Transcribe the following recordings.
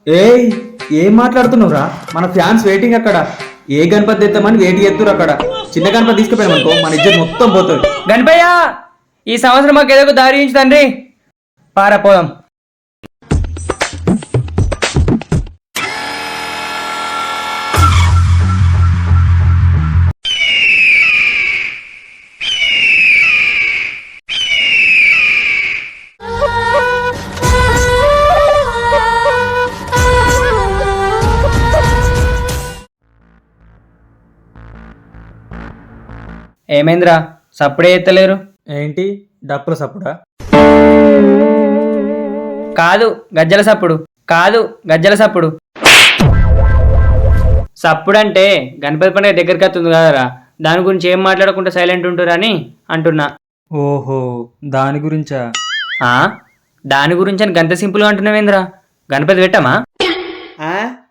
ఏయ్, ఏం మాట్లాడుతున్నావురా? మన ఫ్యాన్స్ వెయిటింగ్ అక్కడ. ఏ గణపతి తెద్దామని వెయిట్ చేస్తున్నారు అక్కడ. చిన్న గణపతి తీసుకుపోయామనుకో మన ఇజ్జత్ మొత్తం పోతుంది. గణపయ్య ఈ సంవత్సరం మాకు ఏదో ఒక దారి ఇచ్చి తండ్రి. పారా పోదాం. ఏమైందిరా సప్పుడే ఎత్తలేరు? ఏంటి డప్పుల సప్పుడా? కాదు గజ్జల సప్పుడు. కాదు గజ్జల సప్పుడు. సప్పుడు అంటే గణపతి పండుగ దగ్గరికి వస్తుంది కదరా, దాని గురించి ఏం మాట్లాడకుండా సైలెంట్ ఉంటారని అంటున్నా. ఓహో, దాని గురించా? ఆ దాని గురించి అని గంత సింపుల్గా అంటున్నావేంద్రా? గణపతి పెట్టామా?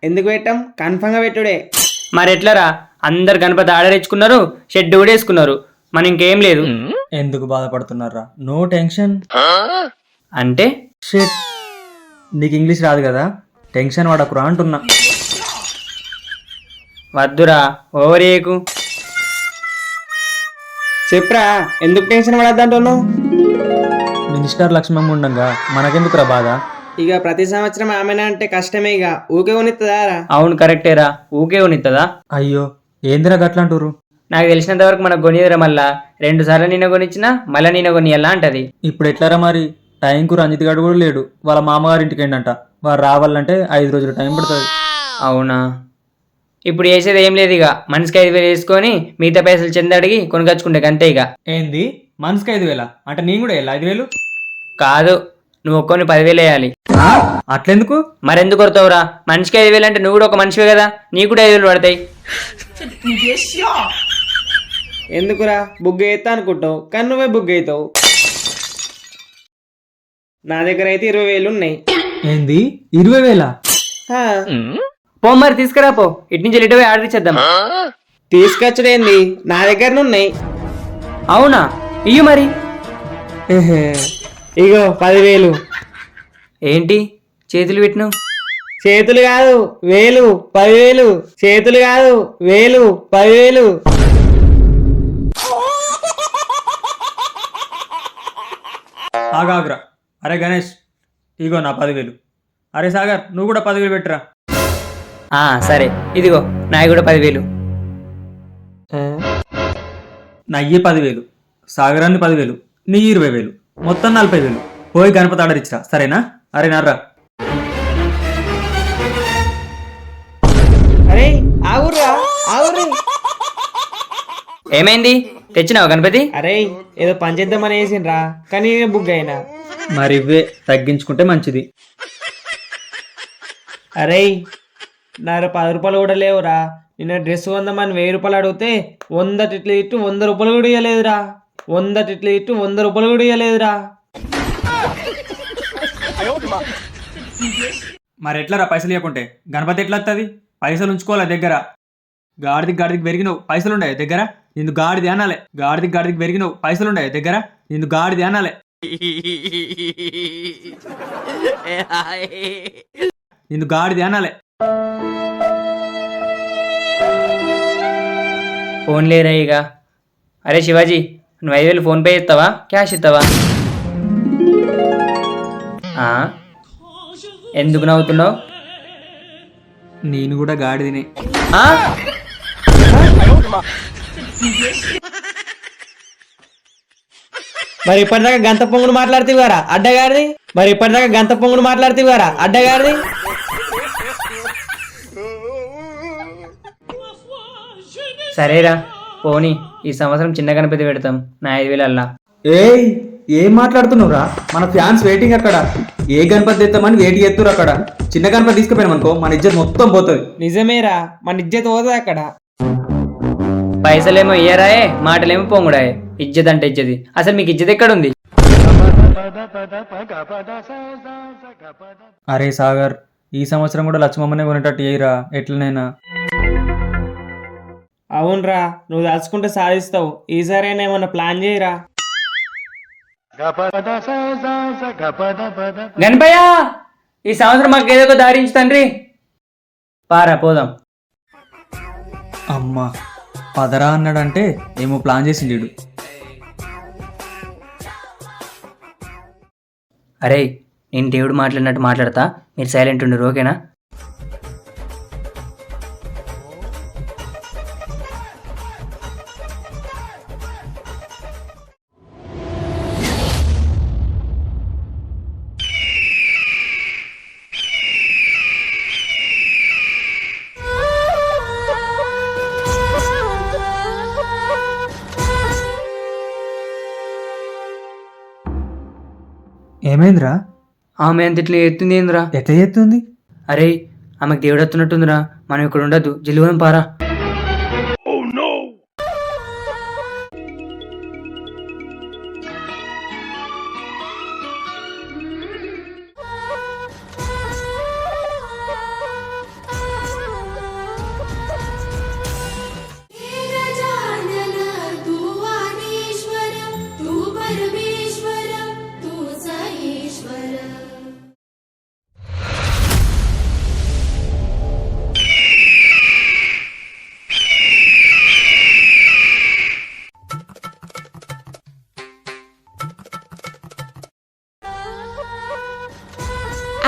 ఎందుకు పెట్టాం? కన్ఫర్మ్గా పెట్టుడే. మరి ఎట్లరా? అందరు గణపతి ఆర్డర్ ఇచ్చుకున్నారు, షెడ్ కూడా వేసుకున్నారు, మన ఇంకేం లేదు. ఎందుకు బాధపడుతున్నారా? No tension. అంటే షిట్, నీకు ఇంగ్లీష్ రాదు కదా, టెన్షన్ పడకురా అంటున్నా. వద్దురా ఓవర్ చేయకు. చెప్పరా ఎందుకు టెన్షన్ పడద్దంటున్నావు? మినిస్టర్ లక్ష్మమ్మ ఉండంగా మనకెందుకురా బాధ? ఇక ప్రతి సంవత్సరం ఆమెనా అంటే కష్టమే, ఇక ఊకే కొనిస్తుందారా? అవును కరెక్టేరా, ఊకే ఉనిత్తదా? అయ్యో, ఏందిరా గట్లంటారు? నాకు తెలిసినంత వరకు మనకు కొనియదురా. మళ్ళా 2 సార్లు నిన్న కొనిచ్చినా మళ్ళీ నిన్న కొనియాలా అంటది. ఇప్పుడు ఎట్లారా మరి? టైంకు రంజిత్ గారు కూడా లేడు, వాళ్ళ మామగారి ఇంటికి ఏంటంట. వారు రావాలంటే 5 రోజులు టైం పడుతుంది. అవునా? ఇప్పుడు వేసేది ఏం లేదు, ఇక మనిషికి 5,000 వేసుకొని మిగతా పైసలు చెంద అడిగి కొనుకొచ్చుకుంటే అంతే. ఇక ఏంది మనసుకి 5,000? అంటే నేను కూడా వెళ్ళా 5,000? కాదు, నువ్వు ఒక్కొని 10,000 వేయాలి. అట్లెందుకు? మరెందుకు కొడతావురా? మనిషికి 5,000 అంటే నువ్వు కూడా ఒక మనిషివే కదా, నీకు కూడా 5,000 పడతాయి. ఎందుకురా బుగ్గ అవుతా అనుకుంటావు, కానీ నువ్వే బుగ్గ అవుతావు. నా దగ్గర అయితే 20,000 ఉన్నాయి. ఏంది 20,000? హా, పో మరి తీసుకురా పో, ఇటు నుంచి ఇటు పోయి ఆర్డర్ ఇచ్చేద్దాం. తీసుకొచ్చడేంది, నా దగ్గర ఉన్నాయి. అవునా? ఇయ్యు మరి. ఇగో 10,000. ఏంటి చేతులు పెట్టిను? చేతులు కాదు వేలు, 10,000. చేతులు కాదు వేలు, 10,000. ఆగాగ్రా. అరే గణేష్, ఇగో నా 10,000. అరే సాగర్, నువ్వు కూడా 10,000 పెట్టురా. సరే, ఇదిగో నాయి కూడా 10,000. నా ఇయ్యి 10,000, సాగరాన్ని 10,000, నీ 20,000, మొత్తం 40,000. పోయి గణపతి ఆర్డర్ ఇచ్చిరా, సరేనా? అరే నారా. అరే ఆగుర్రా, ఆగుర్రి. ఏమైంది? తెచ్చినావా గణపతి? అరే ఏదో పని చేద్దామని వేసిండ్రా, కానీ నేనే బుగ్గ అయినా. మరి ఇవే తగ్గించుకుంటే మంచిది. అరే నా 10 రూపాయలు కూడా లేవురా. నిన్న డ్రెస్ కొందామని 1,000 రూపాయలు అడిగితే 100 తిట్లు ఇట్టు 100 రూపాయలు కూడా ఇవ్వలేదురా. 100 తిట్లు ఇట్టు 100 రూపాయలు కూడా ఇవ్వలేదురా. మరి ఎట్లారా పైసలు ఇవ్వకుంటే? గణపతి ఎట్లా వస్తుంది? పైసలు ఉంచుకోవాలా దగ్గర. గాడిదికి పెరిగినవు, పైసలు ఉండే దగ్గర. నిన్ను గాడిది అనాలే. గాడిదికి పెరిగినవు, పైసలు ఉండే దగ్గర. నిన్ను గాడిది అనాలే. నిన్ను గాడిది అనాలే. ఫోన్ లేరా ఇక? అరే శివాజీ, నువ్వు 5,000 ఫోన్పే ఇస్తావా, క్యాష్ ఇస్తావా? ఎందుకు నవ్వుతున్నావు? నేను కూడా గాడిదినే. మరి ఇప్పటిదాకా గంత పొంగుడు మాట్లాడుతీవారా అడ్డగాడిది? అడ్డగాడిది. సరేరా పోనీ, ఈ సంవత్సరం చిన్న గణపతి పెడతాం నా 5,000 అల్లా. ఏయ్, ఏం మాట్లాడుతున్నావురా? మన ఫ్యాన్స్ వెయిటింగ్ అక్కడ. ఏ గణపతి తెద్దామని వెయిట్ చేస్తున్నారు అక్కడ. చిన్న గణపతి తీసుకుపోయామనుకో మన ఇజ్జత్ మొత్తం పోతుంది. నిజమేరా, మన ఇజ్జత్ పోతుంది అక్కడ. పైసలేమో ఇయ్యరాయే, మాటలేమో పొంగుడాయే. ఇజ్జత్ అంటే ఇజ్జతి. అసలు మీకు ఇజ్జత్ ఎక్కడుంది? అరే సాగర్, ఈ సంవత్సరం కూడా లక్ష్మమ్మనే కొనేటట్టు చేయరా ఎట్లనైనా. అవునరా, నువ్వు దాచుకుంటే సాధిస్తావు. ఈసారైనా ఏమన్నా ప్లాన్ చేయరా. గణపయ్య ఈ సంవత్సరం మాకు ఏదో ఒక దారించి తండ్రి. పారా పోదాం. అమ్మా పదరా అన్నాడంటే ఏమో ప్లాన్ చేసిండు వీడు. అరే నేను దేవుడు మాట్లాడినట్టు మాట్లాడతా, మీరు సైలెంట్ ఉండరు, ఓకేనా? ఏమైందిరా? ఆమె అంత ఇట్లా ఎత్తుంది ఏందిరా? ఎట్లా చేస్తుంది? అరే ఆమెకు దేవుడు వస్తున్నట్టుందిరా, మనం ఇక్కడ ఉండద్దు, జిల్లువరం పారా.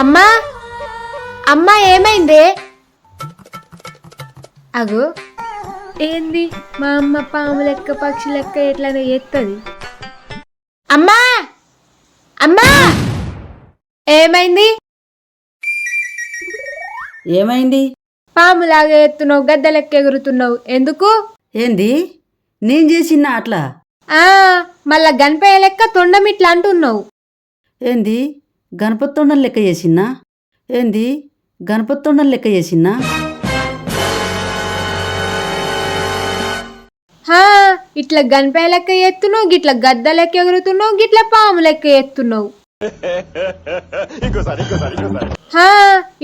అమ్మా అమ్మా ఏమైందే? అగో ఏంది మా అమ్మ పాము లెక్క పక్షి లెక్క ఎట్లనే ఎత్తది. అమ్మా అమ్మా ఏమైంది? ఏమైంది? పాములాగా ఎత్తున్నావు, గద్ద లెక్క ఎగురుతున్నావు ఎందుకు? ఏంది నేను చేసినా అట్లా? ఆ మళ్ళా గణపయ్య లెక్క తొండమిట్లా అంటున్నావు. ఏంది గణపతి తొండం లెక్క చేసినా? ఏంది గణపతి తొండం లెక్క చేసినా? హా ఇట్లా గణపయ్య లెక్క ఎత్తున్నావు, గిట్ల గద్ద లెక్క ఎగురుతున్నావు, గిట్ల పాము లెక్క ఎత్తున్నావు. హా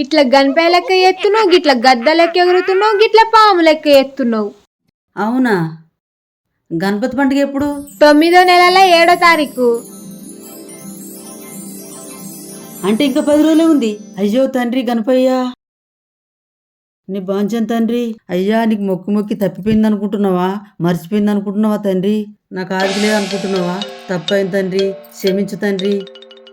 ఇట్లా గణపయ్య లెక్క ఎత్తున్నావు, గిట్ల గద్ద లెక్క ఎగురుతున్నావు, గిట్ల పాము లెక్క ఎత్తున్నావు. అవునా? గణపతి పండుగ ఎప్పుడు? 9వ నెల 7వ తారీఖు. అంటే ఇంకా 10 రోజులే ఉంది. అయ్యో తండ్రి గణపయ్య, నీ బాంచన్ తండ్రి. అయ్యా నీకు మొక్కి మొక్కి తప్పిపోయింది అనుకుంటున్నావా? మర్చిపోయింది అనుకుంటున్నావా తండ్రి? నాకు ఆదికి లేదు అనుకుంటున్నావా? తప్పైంది తండ్రి, క్షమించు తండ్రి,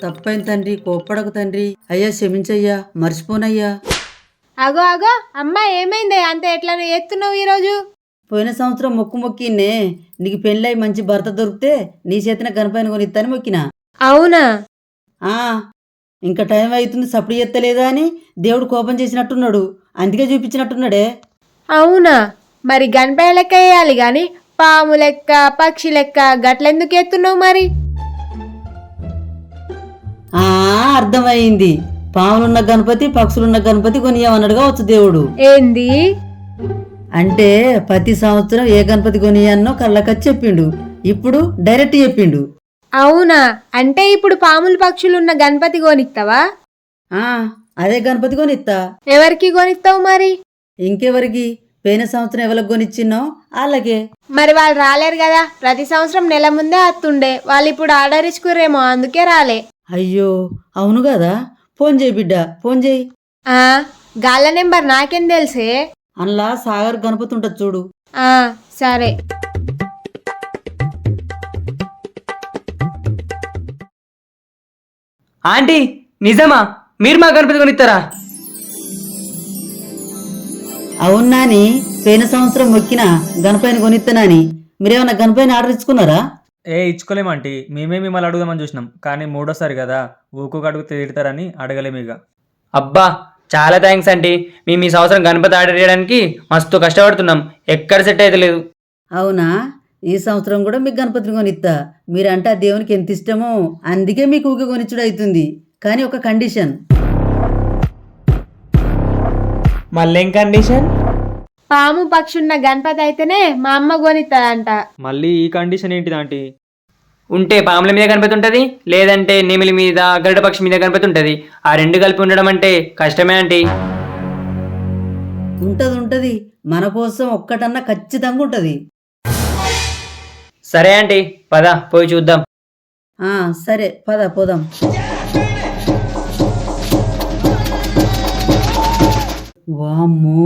తప్పైంది తండ్రి, కోప్పడకు తండ్రి. అయ్యా క్షమించయ్యా, మర్చిపోనయ్యా. అగో అగో అమ్మ ఏమైంది అంత ఎట్లా ఎత్తున్నావు ఈరోజు? పోయిన సంవత్సరం మొక్కు మొక్కినే నీకు పెళ్ళై మంచి భర్త దొరికితే నీ చేతిన గణపయ్యను కొనిస్తాను మొక్కినా. అవునా? ఆ ఇంకా టైం అవుతుంది సప్పుడు ఎత్తలేదా అని దేవుడు కోపం చేసినట్టున్నాడు, అందుకే చూపించినట్టున్నాడే. అవునా? మరి గణపయ్య లెక్క వేయాలి గాని పాము లెక్క పక్షి లెక్క గట్లెందుకు ఎత్తున్నావు మరి? అర్థమైంది. పాములున్న గణపతి పక్షులున్న గణపతి కొనియమన్నాడుగా వచ్చు దేవుడు. ఏంది? అంటే ప్రతి సంవత్సరం ఏ గణపతి కొనియన్నో కళ్ళకచ్చి చెప్పిండు, ఇప్పుడు డైరెక్ట్ చెప్పిండు. అవునా? అంటే ఇప్పుడు పాములు పక్షులు ఉన్న గణపతి కొనిస్తావా? అదే గణపతి కొనిస్తా. ఎవరికి కొనిస్తావు మరి? ఇంకెవరికి? పోయిన సంవత్సరం ఎవరికి కొనిచ్చిన్నో వాళ్ళకే. మరి వాళ్ళు రాలేరు కదా, ప్రతి సంవత్సరం నెల ముందే వస్తుండే, వాళ్ళు ఇప్పుడు ఆర్డర్ ఇచ్చుకురేమో అందుకే రాలే. అయ్యో అవును కదా. ఫోన్ చేయి బిడ్డ, ఫోన్ చేయి. గాళ్ళ నెంబర్ నాకేం తెలుసే? అందులో సాగర్ గణపతి ఉంటుంది చూడు. సరే. ఆంటీ నిజమా? మీరు మా గణపతి కొనిస్తారా? అవునాని, పోయిన సంవత్సరం మొక్కిన గణపతిని కొనిస్తానని మీరేమన్నా గణపతిని ఆర్డర్ ఇచ్చుకున్నారా? ఇచ్చుకోలేమంటీ, మేమే మిమ్మల్ని అడుగుదామని చూసినాం, కానీ 3వ సారి కదా, ఊకొక అడుగుతే తిడతారని అడగలేము ఇక. అబ్బా చాలా థ్యాంక్స్ ఆంటీ, మేము ఈ సంవత్సరం గణపతి ఆర్డర్ చేయడానికి మస్తు కష్టపడుతున్నాం, ఎక్కడ సెట్ అయితే లేదు. అవునా? ఈ సంవత్సరం కూడా మీకు గణపతిని కొనిస్తా. మీరంటే ఆ దేవునికి ఎంత ఇష్టమో అందుకే మీకు ఊకే కొనిచ్చుడు అవుతుంది. కానీ ఒక కండిషన్. మళ్ళేం కండిషన్? పాము పక్షి ఉన్న గణపతి అయితేనే మా అమ్మ కొనిస్తాడంట. మళ్ళీ ఈ కండిషన్ ఏంటిది ఆంటీ? ఉంటే పాముల మీద గణపతి ఉంటుంది, లేదంటే నెమిలి మీద గరుడ పక్షి మీద గణపతి ఉంటుంది. ఆ రెండు కలిపి ఉండడం అంటే కష్టమే ఆంటీ. ఉంటది, మన కోసం ఒక్కటన్నా ఖచ్చితంగా ఉంటది. సరే ఆంటీ, పద పోయి చూద్దాం. సరే పద పోదాం. వామ్మో.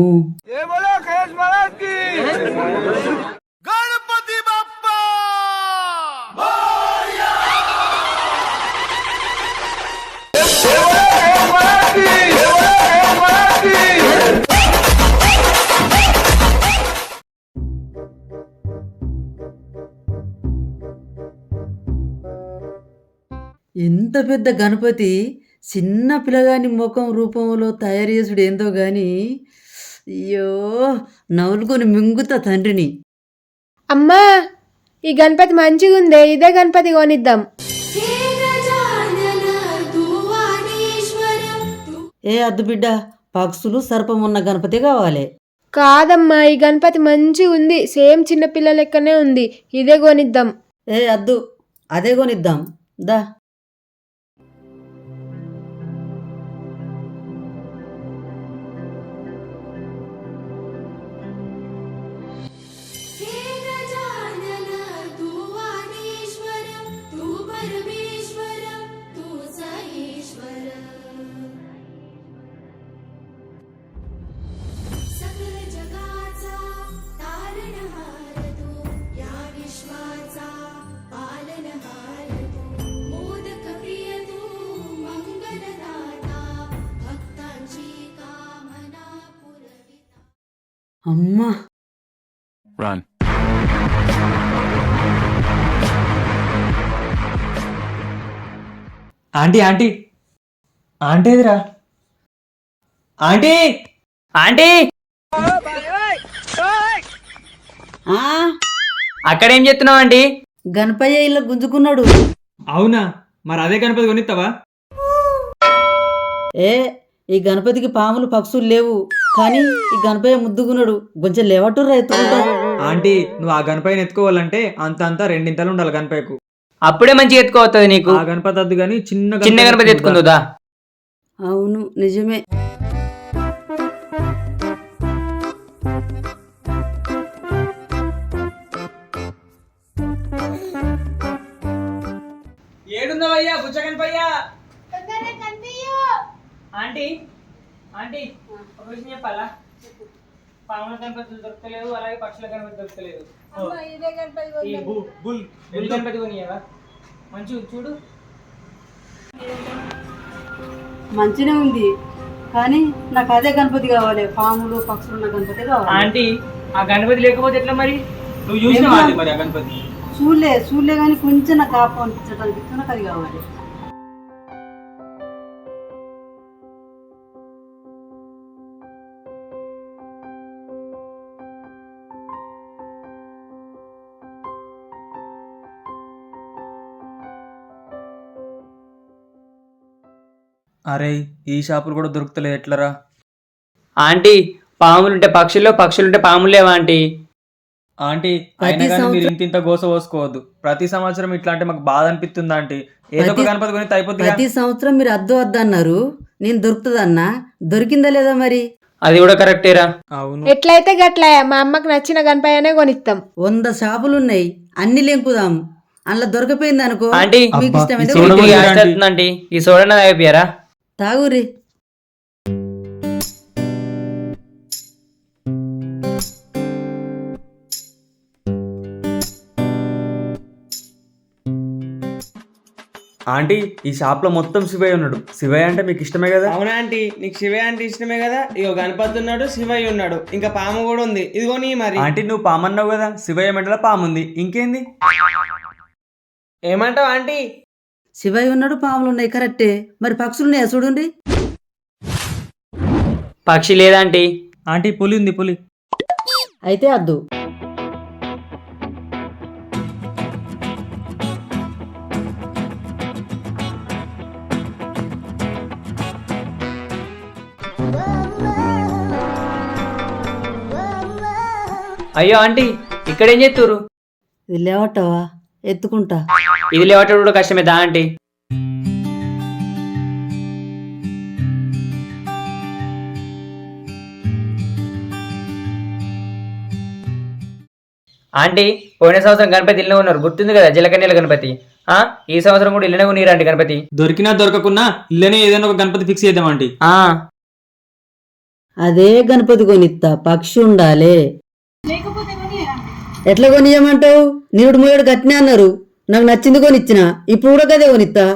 ఎంత పెద్ద గణపతి చిన్న పిల్లగాని ముఖం రూపంలో తయారు చేసుడు ఏందో గాని అయ్యో నవ్వులుకొని మింగుతా తండ్రిని. అమ్మా ఈ గణపతి మంచిగా ఉందే, ఇదే గణపతి కొనిద్దాం. ఏ అద్దు బిడ్డ, పక్షులు సర్పం ఉన్న గణపతి కావాలి. కాదమ్మా ఈ గణపతి మంచిగా ఉంది, సేమ్ చిన్న పిల్ల లెక్కనే ఉంది, ఇదే కొనిద్దాం. ఏ అద్దు, అదే కొనిద్దాం దా. అమ్మా Run. ఆంటీ ఆంటీ ఆంటీ ఎదురా ఆంటీ. ఆంటీ ఆ అక్కడేం చేస్తున్నావు ఆంటీ? గణపయ్య ఇలా గుంజుకున్నాడు. అవునా, మరి అదే గణపతి కొనిస్తావా? ఏ ఈ గణపతికి పాములు పక్షులు లేవు, కానీ ఈ గణపయ్య ముద్దుకున్నాడు. కొంచెం లేవట్టుర్రా ఎత్తుకుంటా. ఆంటీ నువ్వు ఆ గణపతిని ఎత్తుకోవాలంటే అంత అంతా రెండింతలు ఉండాలి గణపయ్యకు. అప్పుడే మంచిగా ఎత్తుకోవస్తుంది నీకు. ఆ గణపతి వద్దు కానీ చిన్న చిన్న గణపతి ఎత్తుకుందా? అవును నిజమే. ఏడుందవయ్యా బుచ్చ గణపయ్యా? ఆంటీ ఆంటీ ఒక విషయం చెప్పాలా? పాముల గణపతి దొరకలేదు, అలాగే పక్షుల గణపతి దొరకలేదు. ఈ బుల్ గణపతి కొనియావా? మంచి చూడు. మంచిగా ఉంది, కానీ నాకు అదే గణపతి కావాలి. పాములు పక్షులు ఉన్న గణపతి కావాలి. ఆంటీ ఆ గణపతి లేకపోతే ఎట్లా మరి? నువ్వు చూసినావా ఆంటీ మరి ఆ గణపతి? చూడలే కానీ కొంచెం నాకు కాపు అనిపించడానికి నాకు అది కావాలి. అరే ఈ షాపులు కూడా దొరుకుతలేదు ఎట్లరా? ఆంటీ పాములుంటే పక్షుల్లో, పక్షులుంటే పాములు లేవా ఆంటీ? ఆంటీ అయినా కానీ మీరు ఇంత గోస పోసుకోవద్దు. ప్రతి సంవత్సరం ఇట్లా అంటే మాకు బాధ అనిపిస్తుంది ఆంటీ. ఏదో ఒక గణపతి కొని అయిపోతుంది. ప్రతి సంవత్సరం మీరు అద్దు అన్నారు, నేను దొరుకుతుందన్నా. దొరికిందా లేదా మరి? అది కూడా కరెక్టేరా. అవును. ఎట్లయితే గట్లా మా అమ్మకి నచ్చిన గణపయ్యనే కొనిస్తాం. 100 షాపులు ఉన్నాయి, అన్ని లెంకుదాం. అందులో దొరకపోయింది అనుకో, ఆంటీ మీకు ఇష్టమైతే చూడు. కొనుక్కోండి. ఆంటీ ఈ సోడా అయిపోయారా? తాగురి. ఆంటీ ఈ షాప్ లో మొత్తం శివయ్య ఉన్నాడు. శివయ్య అంటే మీకు ఇష్టమే కదా? అవునా ఆంటీ, నీకు శివయ్య అంటే ఇష్టమే కదా. ఇగో గణపతి ఉన్నాడు, శివయ్య ఉన్నాడు, ఇంకా పాము కూడా ఉంది. ఇదిగో నీ మరి. ఆంటీ నువ్వు పామన్నావు కదా, శివయ్య మెడలో పాము ఉంది, ఇంకేంది? ఏమంటావు ఆంటీ? శివయ్య ఉన్నాడు, పాములు ఉన్నాయి, కరెక్టే. మరి పక్షులు ఉన్నాయా చూడండి. పక్షి లేదా ఆంటీ? ఆంటీ పులి ఉంది, పులి. అయితే అద్దు. అయ్యో ఆంటీ ఇక్కడేం చేస్తురు? ఇది లేవట్టవా? ఎత్తుకుంటా. ఇది లేవటం కూడా కష్టమే దా ఆంటీ. ఆంటీ పోయిన సంవత్సరం గణపతి ఇల్లనే ఉన్నారు, గుర్తుంది కదా? జలకన్యల గణపతి. ఈ సంవత్సరం కూడా ఇల్లనే ఉన్నీరండి గణపతి. దొరికినా దొరకకున్నా ఇల్లనే ఏదైనా ఒక గణపతి ఫిక్స్ చేద్దాం ఆంటీ. అదే గణపతి కొనిత్తా, పక్షి ఉండాలి. ఎట్లా కొనియమంటావు? నిరుడు మూయడు గట్టినే అన్నారు, నాకు నచ్చింది కొనిచ్చిన, ఇప్పుడు కూడా కదే కొనిత్తా.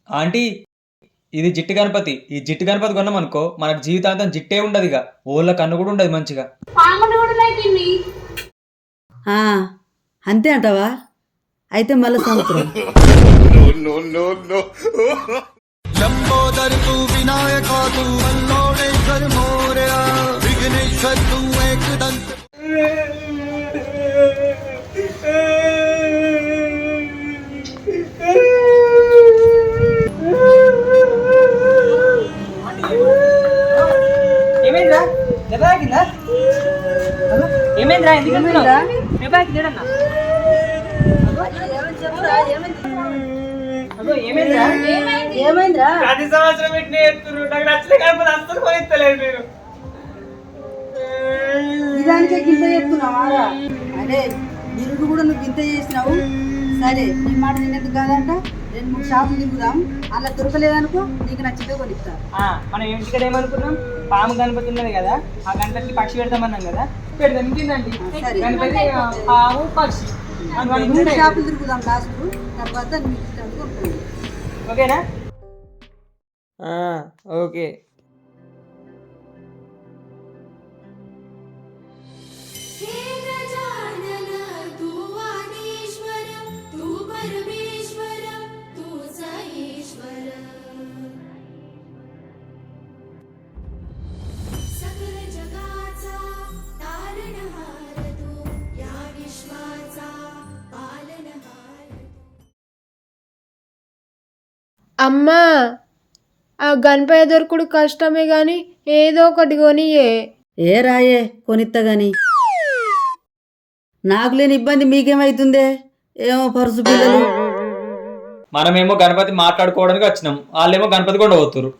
ఆంటీ ఇది జిట్టు గణపతి. ఈ జిట్టు గణపతి కొన్నాం అనుకో మనకు జీవితాంతం జిట్టే ఉండదు, ఇక ఓళ్ళ కన్ను కూడా ఉండదు మంచిగా. ఆ, అంతే అంటావా? అయితే మళ్ళీ సంవత్సరం. ఏమైందిరా? దెబ్బ తాకిందా? ఏమైందిరా? ఎందుకు వెళ్తున్నావు? దెబ్బ తాకిందేడన్నా? అగో ఏమైందిరా? ఏమైందిరా? ప్రతి సంవత్సరం ఇట్నే ఎత్తురు, నాకు నచ్చలే కాకపోతే అస్సలు కొనిస్తలేదు మీరు. ఇదానికే గింత చేస్తున్నావారా? అదే నిరుడు కూడా నువ్వు గింత చేసినావు. సరే నీ మాట నిన్నెందుకు కాదంట, 2-3 షాపులు తిరుగుదాం, అలా దొరకలేదనుకో నీకు నచ్చితే కొనిస్తా. మనం ఇంటికడ ఏమనుకున్నాం, పాము గణపతి ఉన్నది కదా, ఆ గణపతికి పక్షి పెడతామన్నాం కదా, పెడదాం. ఇంకేందండి గణపతి పాము పక్షి 3 షాపులు తిరుగుదాం లాస్ట్, తర్వాత నీకు ఇష్టం కొనుక్కోండి. ఓకేనా? ఓకే. అమ్మా, ఆ గణపయ్య దొరకుడు కష్టమే గాని ఏదో ఒకటి కొనియే. ఏ రాయే కొనిత్తా గాని, నాకు లేని ఇబ్బంది మీకేమైతుందే? ఏమో పరుసు పిల్లలు. మనమేమో గణపతి మాట్లాడుకోవడానికి వచ్చినాం, వాళ్ళేమో గణపతి కొండ పోతురు.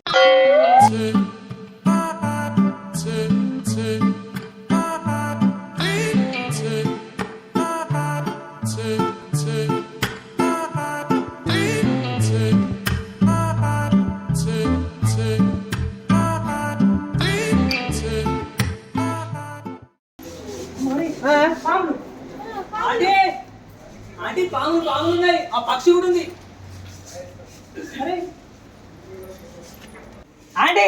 పాములు అంటే అంటే పాములు ఉన్నాయి, ఆ పక్షి కూడా ఉంది. అరే అంటే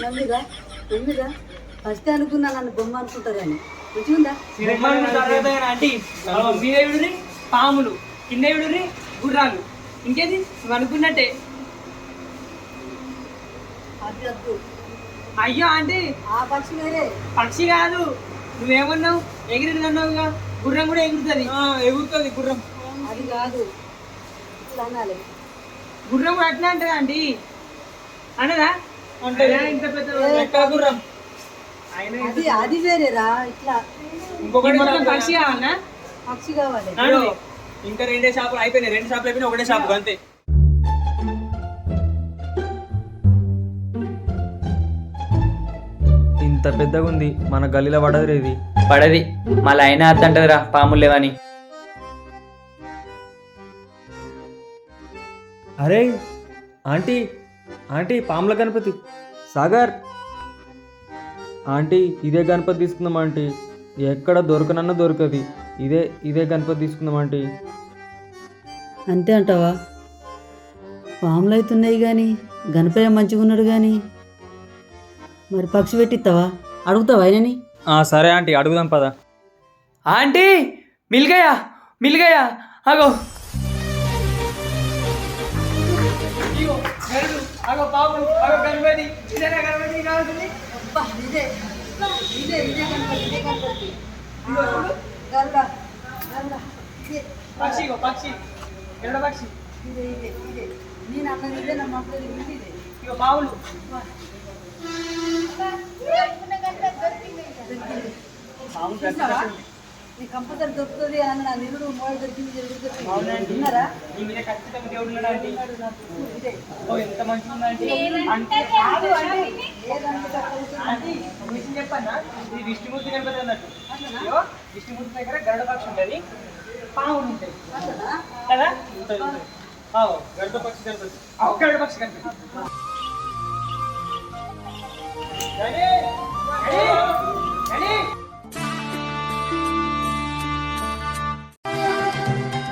నమ్మిరా ఫస్ట్ అనుకున్నా, నన్ను బొమ్మ అనుకుంటారని. మంచిగుందా? ఆంటీ మీద విడురి పాములు, కింద విడురి గుర్రాలు, ఇంకేది నువ్వు అనుకున్నట్టే. అది వద్దు. అయ్యో అంటే ఆ పక్షి వేరే. పక్షి కాదు, నువ్వేమన్నావు ఎగిరిది అన్నావుగా, గుర్రం కూడా ఎగురుతుంది. ఎగురుతుంది గుర్రం. అది కాదు, ఇట్లా అనాలి. గుర్రం కూడా అట్లా అంటదా అండి? అన్నదా అంటే ఇంత పెద్ద గుర్రం. అది అది వేరేరా. ఇట్లా ఇంకొకటి పక్షి కావాలన్నా? పక్షి కావాలి. ఇంకా 2 షాపులు అయిపోయినాయి, 2 షాపులు అయిపోయినాయి, ఒకటే షాపు అంతే. ఇంత పెద్దగా ఉంది, మన గల్లీలో పడదు ఇది. పడది మళ్ళీ అయినా అద్దంటదిరా పాములు లేవని. అరే ఆంటీ, ఆంటీ పాముల గణపతి. సాగర్ ఆంటీ, ఇదే గణపతి తీసుకుందాం ఆంటీ, ఎక్కడ దొరకనన్నా దొరకది, ఇదే గణపతి తీసుకుందాం ఆంటీ. అంతే అంటావా? పాములు అవుతున్నాయి కానీ గణపయ్య మంచిగా ఉన్నాడు కానీ, మరి పక్షి పెట్టిస్తావా? అడుగుతావా ఆయనని? సరే ఆంటీ, అడుగుదాం పద. ఆంటీ మిల్గయా మిల్గయా, అగో అగో పాములు, అగో గణపతి. ఇదేనా గణపతి కావాల్సింది? పక్షి పక్షి ఎక్కడ పక్షి? ఇగో పాములు. నీ కంపల్సరీ దొరుకుతుంది అని నా నిరుడు మోడల్ దొరికింది జరుగుతుంది అవునండి విన్నారా? మీ మీద ఖచ్చితంగా దేవుడు ఉన్నాడండి ఇదే. ఓ ఎంత మంచిగా ఉందండి అంటే కాదు అంటే అంటే ఒక విషయం చెప్పన్నా ఇది విష్ణుమూర్తి గణపతి అన్నట్టు ఇదిగో, విష్ణుమూర్తి దగ్గర గరుడ పక్షి ఉంటుంది పాములు ఉంటాయి కదా ఉంటుంది ఉంటుంది గరుడ పక్షి గణపతి గరుడ పక్షి గణపతి రెడీ? రెడీ? రెడీ?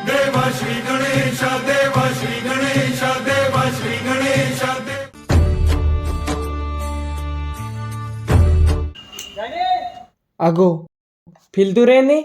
देवा श्री गणेश देवा श्री गणेश देवा श्री गणेश రెడీ? అగో పిలుతురేంది